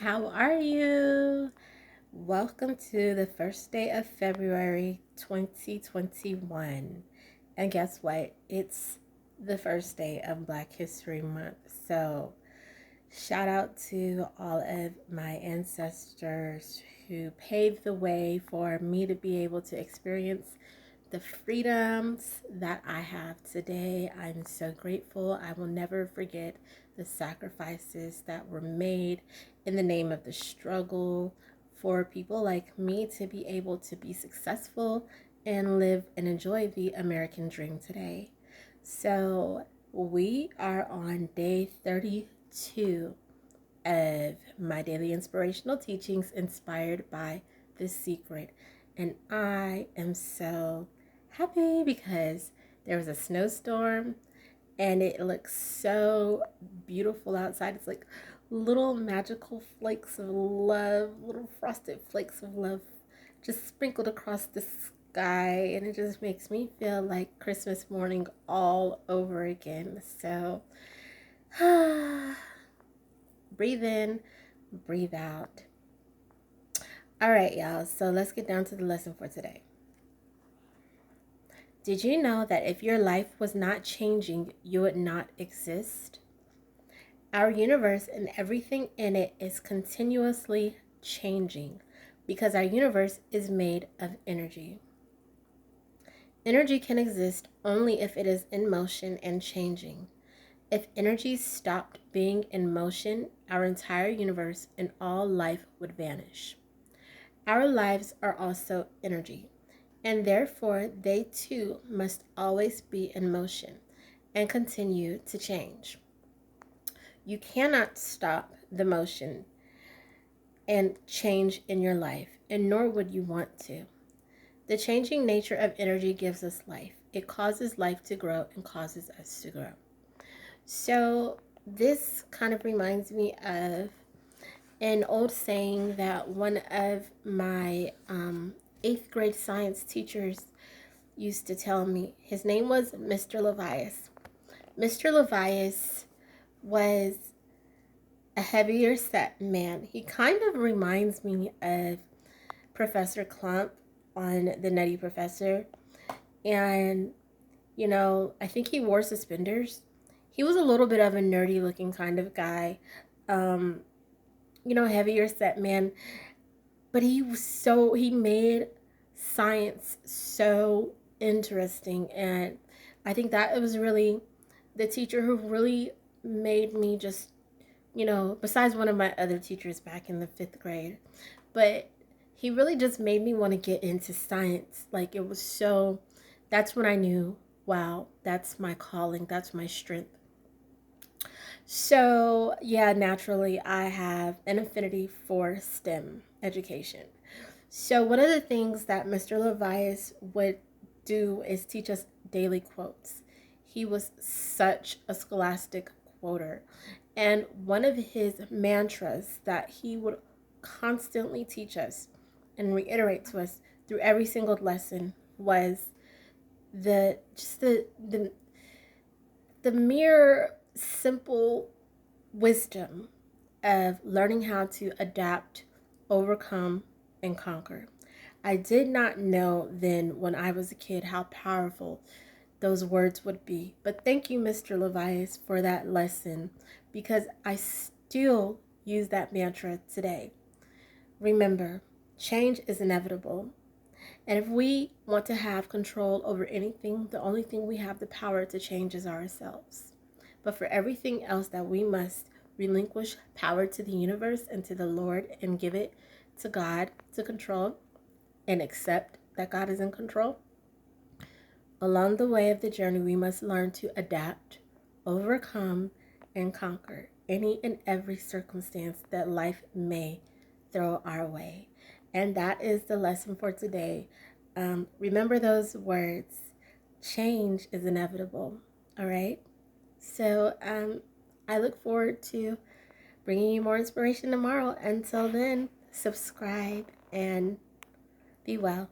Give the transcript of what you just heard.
how are you? Welcome to the first day of February 2021. And guess what? It's the first day of Black History Month. So, shout out to all of my ancestors who paved the way for me to be able to experience the freedoms that I have today. I'm so grateful. I will never forget the sacrifices that were made in the name of the struggle for people like me to be able to be successful and live and enjoy the American dream today. So, we are on day 32 of my daily inspirational teachings inspired by The Secret. And I am so happy because there was a snowstorm and it looks so beautiful outside. It's like little magical flakes of love, little frosted flakes of love just sprinkled across the sky, and it just makes me feel like Christmas morning all over again. So breathe in, breathe out. All right, y'all, so let's get down to the lesson for today. Did you know that if your life was not changing, you would not exist? Our universe and everything in it is continuously changing because our universe is made of energy. Energy can exist only if it is in motion and changing. If energy stopped being in motion, our entire universe and all life would vanish. Our lives are also energy, and therefore they too must always be in motion and continue to change. You cannot stop the motion and change in your life, and nor would you want to. The changing nature of energy gives us life. It causes life to grow and causes us to grow. So this kind of reminds me of an old saying that one of my 8th grade science teachers used to tell me. His name was Mr. Levias. Mr. Levias was a heavier set man. He kind of reminds me of Professor Clump on The Nutty Professor. And, I think he wore suspenders. He was a little bit of a nerdy looking kind of guy. Heavier set man. But he made science so interesting. And I think that it was really the teacher who really made me just, besides one of my other teachers back in the 5th grade, but he really just made me want to get into science. Like it was so, that's when I knew, wow, that's my calling, that's my strength. So yeah, naturally I have an affinity for STEM education. So one of the things that Mr. Levias would do is teach us daily quotes. He was such a scholastic quoter. And one of his mantras that he would constantly teach us and reiterate to us through every single lesson was the mere simple wisdom of learning how to adapt, overcome, and conquer. I did not know then when I was a kid how powerful those words would be. But thank you, Mr. Levias, for that lesson because I still use that mantra today. Remember, change is inevitable. And if we want to have control over anything, the only thing we have the power to change is ourselves. But for everything else that we must relinquish power to the universe and to the Lord and give it to God to control and accept that God is in control. Along the way of the journey, we must learn to adapt, overcome, and conquer any and every circumstance that life may throw our way. And that is the lesson for today. Remember those words. Change is inevitable. All right? So I look forward to bringing you more inspiration tomorrow. Until then, subscribe and be well.